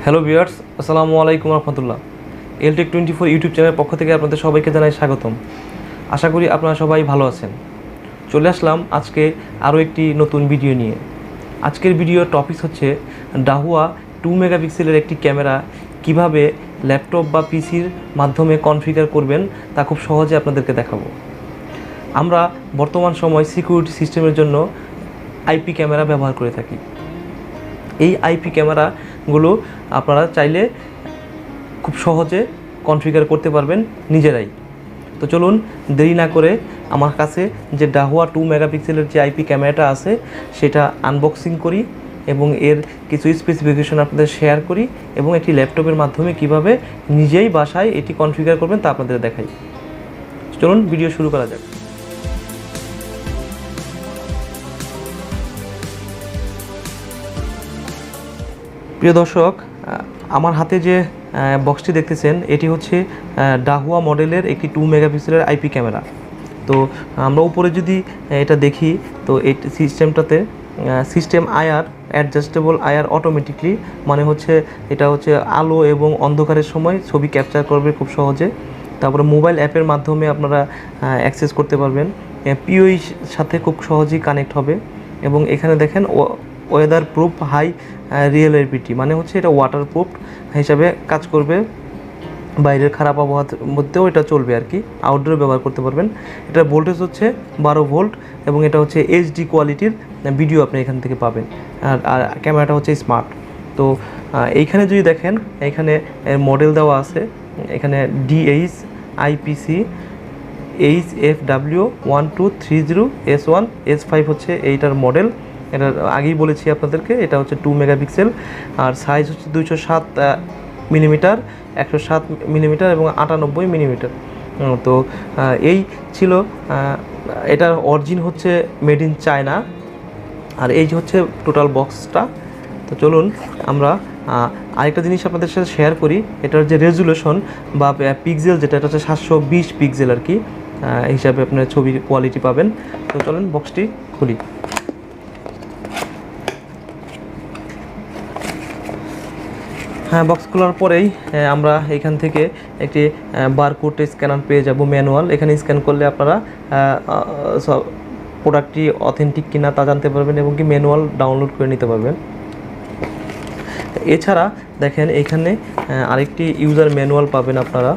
Hello viewers, আসসালামু আলাইকুম রহমতুল্লাহ। এলটেক 24 YouTube চ্যানেলের পক্ষ থেকে আপনাদের সবাইকে জানাই স্বাগতম। আশা করি আপনারা সবাই ভালো আছেন। চলে আসলাম আজকে আরও একটি নতুন ভিডিও নিয়ে। আজকের ভিডিওর টপিক হচ্ছে ডাহুয়া 2 মেগাপিক্সেলের একটি ক্যামেরা কিভাবে ল্যাপটপ বা পিসির মাধ্যমে কনফিগার করবেন তা খুব সহজে আপনাদেরকে দেখাবো। আমরা বর্তমান সময় সিকিউরিটি সিস্টেমের জন্য আইপি ক্যামেরা ব্যবহার করে থাকি। এই আইপি ক্যামেরাগুলো আপনারা চাইলে খুব সহজে কনফিগার করতে পারবেন নিজেরাই। তো চলুন দেরি না করে আমার কাছে যে ডাহুয়া 2 মেগাপিক্সেলের যে আইপি ক্যামেরাটা আছে সেটা আনবক্সিং করি এবং এর কিছু স্পেসিফিকেশন আপনাদের শেয়ার করি এবং একটি ল্যাপটপের মাধ্যমে কিভাবে নিজেই বাসায় এটি কনফিগার করবেন তা আপনাদের দেখাই। চলুন ভিডিও শুরু করা যাক। প্রিয় দর্শক, আমার হাতে যে বক্সটি দেখতেছেন এটি হচ্ছে ডাহুয়া মডেলের একটি 2 মেগাপিক্সেলের আইপি ক্যামেরা। তো আমরা উপরে যদি এটা দেখি তো এই সিস্টেমটাতে system IR adjustable IR automatically, মানে হচ্ছে এটা হচ্ছে আলো এবং অন্ধকারের সময় ছবি ক্যাপচার করবে খুব সহজে। তারপরে মোবাইল অ্যাপের মাধ্যমে আপনারা অ্যাক্সেস করতে পারবেন, পিওই সাথে খুব সহজেই কানেক্ট হবে। এবং এখানে দেখেন ওয়েদার প্রুফ হাই রিয়েলাইবিলিটি, মানে হচ্ছে এটা ওয়াটার প্রুফ হিসাবে কাজ করবে, বাইরের খারাপ আবহাওয়ার মধ্যেও এটা চলবে আর কি, আউটডোরে ব্যবহার করতে পারবেন। এটা ভোল্টেজ হচ্ছে 12 ভোল্ট এবং এটা হচ্ছে এইচডি কোয়ালিটির ভিডিও আপনি এখান থেকে পাবেন। আর ক্যামেরাটা হচ্ছে স্মার্ট। তো এইখানে যদি দেখেন এখানে মডেল দেওয়া আছে, এখানে DH-IPC HFW 1230 S1 S5 হচ্ছে এইটার মডেল। এটা আগেই বলেছি আপনাদেরকে, এটা হচ্ছে 2 মেগাপিক্সেল আর সাইজ হচ্ছে 207 মিলিমিটার, 107 মিলিমিটার এবং 98 মিলিমিটার। তো এই ছিল, এটার অরিজিন হচ্ছে মেড ইন চায়না। আর এই যে হচ্ছে টোটাল বক্সটা। তো চলুন আমরা আরেকটা জিনিস আপনাদের সাথে শেয়ার করি। এটার যে রেজুলেশন বা পিক্সেল যেটা, এটা হচ্ছে 720 পিক্সেল আর কি হিসাবে আপনার ছবির কোয়ালিটি পাবেন। তো চলুন বক্সটি খুলি। হ্যাঁ, বক্স খোলার পরেই আমরা এখান থেকে একটি বারকোড স্ক্যানার পেয়ে যাব, ম্যানুয়াল। এখানে স্ক্যান করলে আপনারা সব প্রোডাক্টটি অথেন্টিক কিনা তা জানতে পারবেন এবং কি ম্যানুয়াল ডাউনলোড করে নিতে পারবেন। এছাড়া দেখেন এখানে আরেকটি ইউজার ম্যানুয়াল পাবেন আপনারা।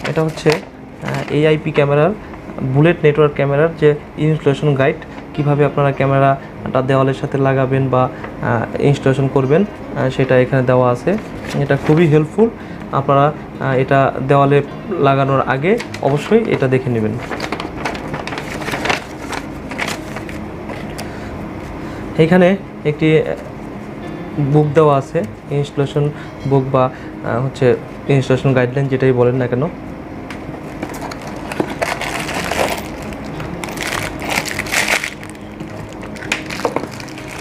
এটা হচ্ছে AIP ক্যামেরার বুলেট নেটওয়ার্ক ক্যামেরার যে ইনস্টলেশন গাইড, কিভাবে আপনারা ক্যামেরাটা দেওয়ালের সাথে লাগাবেন বা ইনস্টলেশন করবেন সেটা এখানে দেওয়া আছে। এটা খুবই হেল্পফুল। আপনারা এটা দেওয়ালে লাগানোর আগে অবশ্যই এটা দেখে নেবেন। এখানে একটি বুক দেওয়া আছে, ইনস্টলেশন বুক বা হচ্ছে ইনস্টলেশন গাইডলাইন যেটাই বলেন না কেন।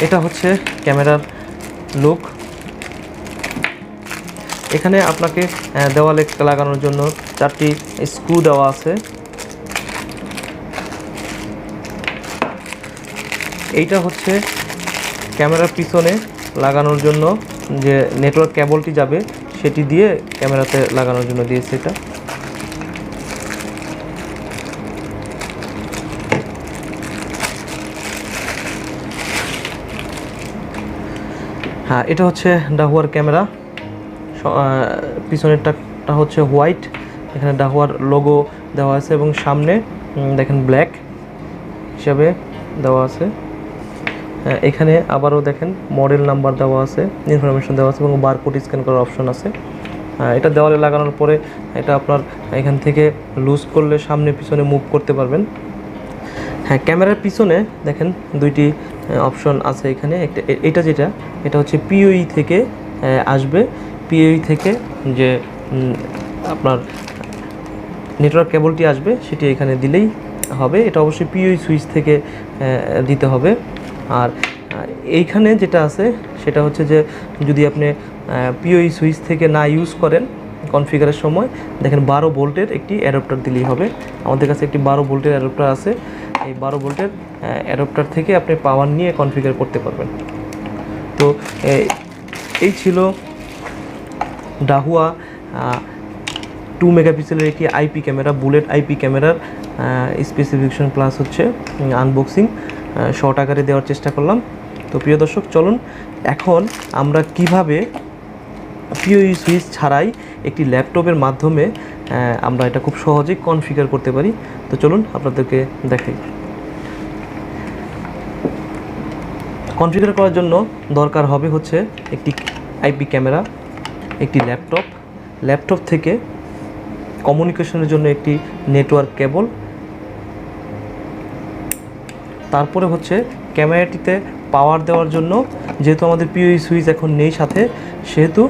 এটা হচ্ছে ক্যামেরার লুক। এখানে আপনাকে দেওয়ালে লাগানোর জন্য 4টি স্ক্রু দেওয়া আছে। এইটা হচ্ছে ক্যামেরার পিছনে লাগানোর জন্য যে নেটওয়ার্ক কেবলটি যাবে সেটি দিয়ে ক্যামেরাতে লাগানোর জন্য দিয়েছে এটা। হ্যাঁ, এটা হচ্ছে ডাহুয়ার ক্যামেরা। পিছনেরটা হচ্ছে হোয়াইট, এখানে ডাহুয়ার লোগো দেওয়া আছে এবং সামনে দেখেন ব্ল্যাক হিসাবে দেওয়া আছে। এখানে আবারও দেখেন মডেল নাম্বার দেওয়া আছে, ইনফরমেশন দেওয়া আছে এবং বারকোড স্ক্যান করার অপশন আছে। এটা দেওয়ালে লাগানোর পরে এটা আপনার এখান থেকে লুজ করলে সামনে পিছনে মুভ করতে পারবেন। হ্যাঁ, ক্যামেরার পিছনে দেখেন 2টি অপশন আছে এখানে। এটা এটা হচ্ছে পিওই থেকে আসবে, পিওই থেকে যে আপনার নেটওয়ার্ক কেবলটি আসবে সেটি এখানে দিলেই হবে। এটা অবশ্যই পিওই সুইচ থেকে দিতে হবে। আর এইখানে যেটা আছে সেটা হচ্ছে যে যদি আপনি পিওই সুইচ থেকে না ইউজ করেন কনফিগারের সময় দেখেন 12 ভোল্টের একটি অ্যাডাপ্টার দিলেই হবে। আমাদের কাছে একটি 12 ভোল্টের অ্যাডাপ্টার আছে। এই 12 ভোল্টের অ্যাডাপ্টার থেকে আপনি পাওয়ার নিয়ে কনফিগার করতে পারবেন। তো এই ছিল ডাহুয়া 2 মেগাপিক্সেলের একটি আইপি ক্যামেরা, বুলেট আইপি ক্যামেরার স্পেসিফিকেশন প্লাস হচ্ছে আনবক্সিং শর্ট আকারে দেওয়ার চেষ্টা করলাম। তো প্রিয় দর্শক, চলুন এখন আমরা কিভাবে পিওই সুইচ ছাড়াই একটি ল্যাপটপের মাধ্যমে আমরা এটা খুব সহজেই কনফিগার করতে পারি। তো চলুন আপনাদেরকে দেখাই। কনফিগার করার জন্য দরকার হবে হচ্ছে একটি আইপি ক্যামেরা, একটি ল্যাপটপ থেকে কমিউনিকেশনের জন্য একটি নেটওয়ার্ক কেবল, তারপরে হচ্ছে ক্যামেরাটিতে পাওয়ার দেওয়ার জন্য, যেহেতু আমাদের পিওই সুইচ এখন নেই সাথে, সেহেতু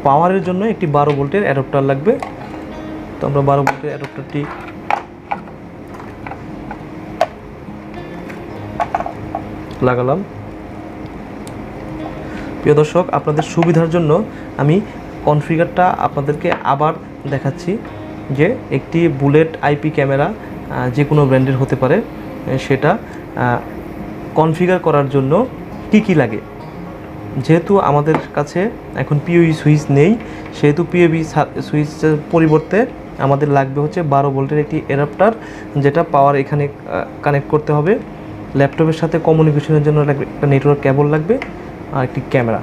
পাওয়ারের জন্য একটি 12 ভোল্টের অ্যাডাপ্টার লাগবে। তো আমরা 12 ভোল্টের অ্যাডাপ্টারটি লাগালাম। প্রিয় দর্শক, আপনাদের সুবিধার জন্য আমি কনফিগারটা আপনাদেরকে আবার দেখাচ্ছি যে একটি বুলেট আইপি ক্যামেরা যে কোনো ব্র্যান্ডের হতে পারে, সেটা কনফিগার করার জন্য কী লাগে। যেহেতু আমাদের কাছে এখন পিওই সুইচ নেই, সেহেতু পিওই সুইচের পরিবর্তে আমাদের লাগবে হচ্ছে 12 ভোল্টের একটি অ্যাডাপ্টার, যেটা পাওয়ার এখানে কানেক্ট করতে হবে। ল্যাপটপের সাথে কমিউনিকেশনের জন্য লাগবে একটা নেটওয়ার্ক কেবল লাগবে আর একটি ক্যামেরা।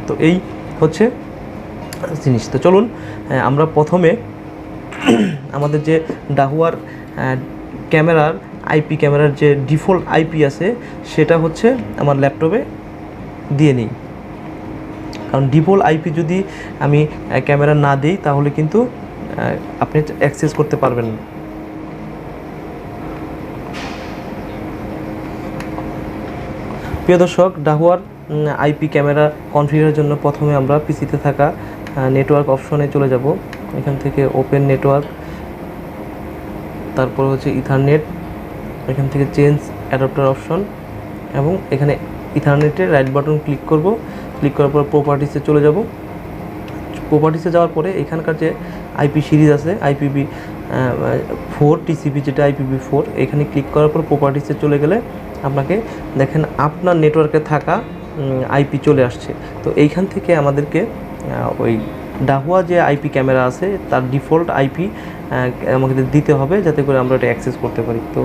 তো এই হচ্ছে জিনিস। তো চলুন আমরা প্রথমে আমাদের যে ডাহুয়ার ক্যামেরার আইপি ক্যামেরার যে ডিফল্ট আইপি আছে সেটা হচ্ছে আমার ল্যাপটপে দিয়ে নিই। কারণ ডিফল্ট আইপি যদি আমি ক্যামেরা না দিই তাহলে কিন্তু আপনি অ্যাক্সেস করতে পারবেন না। প্রিয় দর্শক, ডাহুয়ার আইপি ক্যামেরা কনফিগারের জন্য প্রথমে আমরা পিসিতে থাকা নেটওয়ার্ক অপশনে চলে যাব। এখান থেকে ওপেন নেটওয়ার্ক, তারপর হচ্ছে ইথারনেট, এখান থেকে চেঞ্জ অ্যাডাপ্টার অপশন, এবং এখানে ইথারনেটের রাইট বাটন ক্লিক করব। ক্লিক করার পর প্রপার্টিসে চলে যাব। প্রপার্টিসে যাওয়ার পরে এখানকার যে আইপি সিরিজ আছে IPv4 টিসিপি, যেটা IPv4, এখানে ক্লিক করার পর প্রপার্টিসে চলে গেলে আপনাকে দেখেন আপনার নেটওয়ার্কে থাকা আইপি চলে আসছে। তো এইখান থেকে আমাদেরকে ওই ডাহুয়া যে আইপি ক্যামেরা আছে তার ডিফল্ট আইপি আমাকে দিতে হবে, যাতে করে আমরা এটা অ্যাক্সেস করতে পারি। তো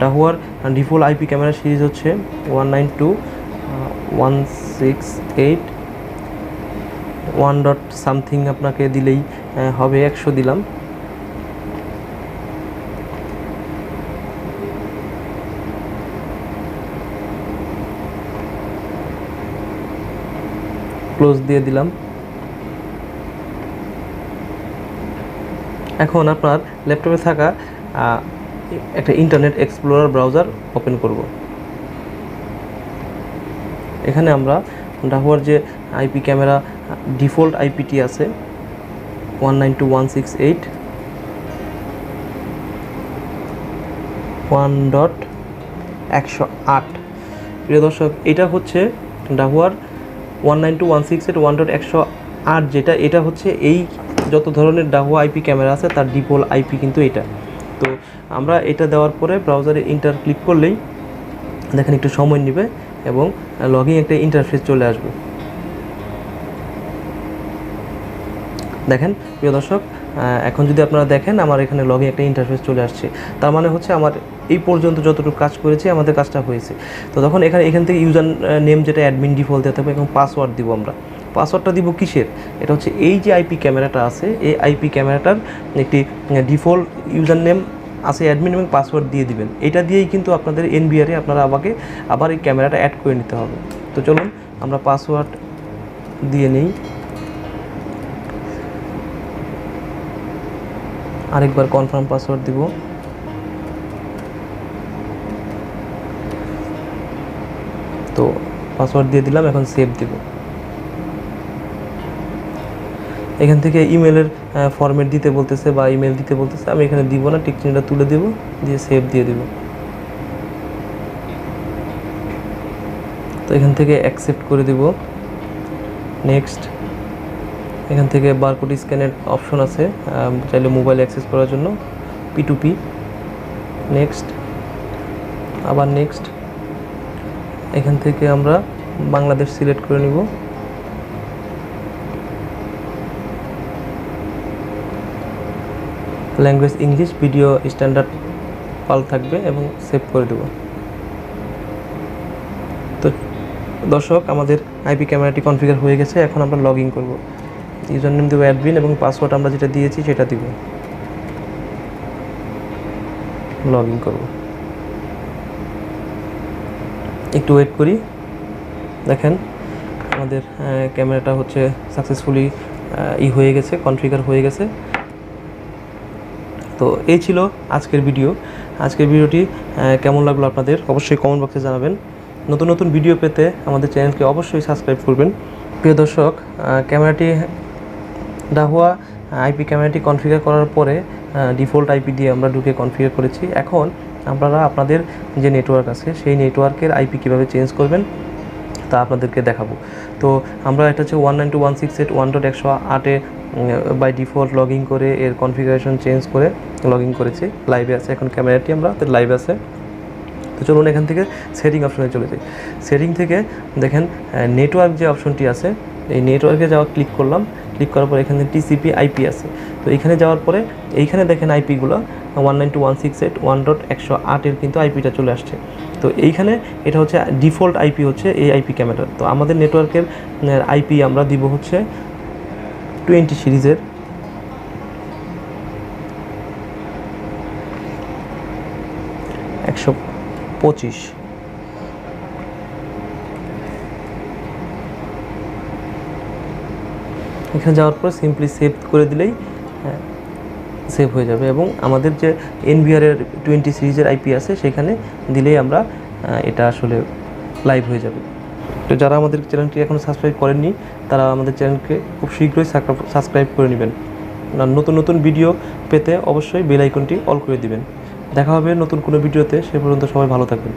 ডাহুয়ার ডিফল্ট আইপি ক্যামেরা সিরিজ হচ্ছে 192.168.1.something আপনাকে দিলেই হবে। 100 দিলাম। ক্লোজ দিয়ে দিলাম। এখন আপনার ল্যাপটপে থাকা একটা ইন্টারনেট এক্সপ্লোরার ব্রাউজার ওপেন করব। এখানে আমরা ডাহুয়ার যে আইপি ক্যামেরা ডিফল্ট আইপিটি আছে 192.168.1.108। প্রিয় দর্শক, এটা হচ্ছে ডাহুয়ার 192.168.1.108, যেটা এটা হচ্ছে এই যত ধরনের ডাহুয়া আইপি ক্যামেরা আছে তার ডিফল্ট আইপি কিন্তু এটা। তো আমরা এটা দেওয়ার পরে ব্রাউজারে ইন্টার ক্লিক করলেই দেখেন একটু সময় নেবে এবং লগইন একটা ইন্টারফেস চলে আসবে। দেখেন প্রিয় দর্শক, এখন যদি আপনারা দেখেন আমার এখানে লগইন একটা ইন্টারফেস চলে আসছে, তার মানে হচ্ছে আমার এই পর্যন্ত যতটুকু কাজ করেছি আমাদের কাজটা হয়েছে। তো তখন এখান থেকে ইউজার নেম যেটা অ্যাডমিন ডিফল্ট দিতে হবে এবং পাসওয়ার্ড দিব। আমরা পাসওয়ার্ডটা দিব কিসের? এটা হচ্ছে এই যে আইপি ক্যামেরাটা আছে এই আইপি ক্যামেরাটার একটি ডিফল্ট ইউজার নেম আছে অ্যাডমিন, এবং পাসওয়ার্ড দিয়ে দিবেন। এটা দিয়েই কিন্তু আপনাদের NVR এ আপনারা আবার এই ক্যামেরাটা অ্যাড করে নিতে হবে। তো চলুন আমরা পাসওয়ার্ড দিয়ে নিই। আরেকবার কনফার্ম পাসওয়ার্ড দিব। তো পাসওয়ার্ড দিয়ে দিলাম, এখন সেভ দিব। এখান থেকে ইমেলের ফরম্যাট দিতে বলতেছে বা ইমেল দিতে বলতেছে, আমি এখানে দিব না, টিক চিহ্নটা তুলে দেব, দিয়ে সেভ দিয়ে দেব। তো এখান থেকে অ্যাকসেপ্ট করে দেব, নেক্সট। এখান থেকে বারকোড স্ক্যানের অপশন আছে, চাইলে মোবাইল অ্যাক্সেস করার জন্য। P2P, নেক্সট, আবার নেক্সট। এখান থেকে আমরা বাংলাদেশ সিলেক্ট করে নিব। ল্যাঙ্গুয়েজ ইংলিশ, ভিডিও স্ট্যান্ডার্ড পাল থাকবে এবং সেভ করে দেব। তো দর্শক, আমাদের আইপি ক্যামেরাটি কনফিগার হয়ে গেছে। এখন আমরা লগ ইন করবো। ইউজার নেম দেবো অ্যাডমিন এবং পাসওয়ার্ড আমরা যেটা দিয়েছি সেটা দিব। লগ ইন করবো, একটু ওয়েট করি। দেখেন আমাদের ক্যামেরাটা হচ্ছে সাকসেসফুলি হয়ে গেছে, কনফিগার হয়ে গেছে। তো এই ছিল আজকের ভিডিও। আজকের ভিডিওটি কেমন লাগলো আপনাদের অবশ্যই কমেন্ট বক্সে জানাবেন। নতুন নতুন ভিডিও পেতে আমাদের চ্যানেলকে অবশ্যই সাবস্ক্রাইব করবেন। প্রিয় দর্শক, ক্যামেরাটি ডাহুয়া আইপি ক্যামেরাটি কনফিগার করার পরে ডিফল্ট আইপি দিয়ে আমরা ঢুকে কনফিগার করেছি। এখন আপনারা আপনাদের যে নেটওয়ার্ক আছে সেই নেটওয়ার্কের আইপি কীভাবে চেঞ্জ করবেন তা আপনাদেরকে দেখাবো। তো আমরা এটা হচ্ছে 192.168.1.108-এ বাই ডিফল্ট লগ ইন করে এর কনফিগারেশন চেঞ্জ করে লগ ইন করেছি। লাইভে আছে এখন ক্যামেরাটি, আমরা লাইভে আছে। তো চলুন এখান থেকে সেটিং অপশনে চলে যাই। সেটিং থেকে দেখেন নেটওয়ার্ক যে অপশনটি আছে, এই নেটওয়ার্কে যাওয়া ক্লিক করলাম। ক্লিক করার পর এখানে টিসিপি আইপি আছে। তো এখানে যাওয়ার পরে এইখানে দেখেন আইপিগুলো 192.168.1.108-এর কিন্তু আইপিটা চলে আসছে। তো এইখানে এটা হচ্ছে ডিফল্ট আইপি, হচ্ছে এই আইপি ক্যামেরার। তো আমাদের নেটওয়ার্কের আইপি আমরা দিব হচ্ছে 20 সিরিজের 125। এখানে যাওয়ার পর সিম্পলি সেভ করে দিলেই সেভ হয়ে যাবে এবং আমাদের যে NVR এর 20 সিরিজের আইপি আছে সেখানে দিলেই আমরা এটা আসলে লাইভ হয়ে যাবে। তো যারা আমাদের চ্যানেলটি এখনও সাবস্ক্রাইব করেননি তারা আমাদের চ্যানেলকে খুব শীঘ্রই সাবস্ক্রাইব করে নেবেন। নতুন নতুন ভিডিও পেতে অবশ্যই বেল আইকনটি অল করে দিবেন। দেখা হবে নতুন কোনো ভিডিওতে। সে পর্যন্ত সবাই ভালো থাকবেন।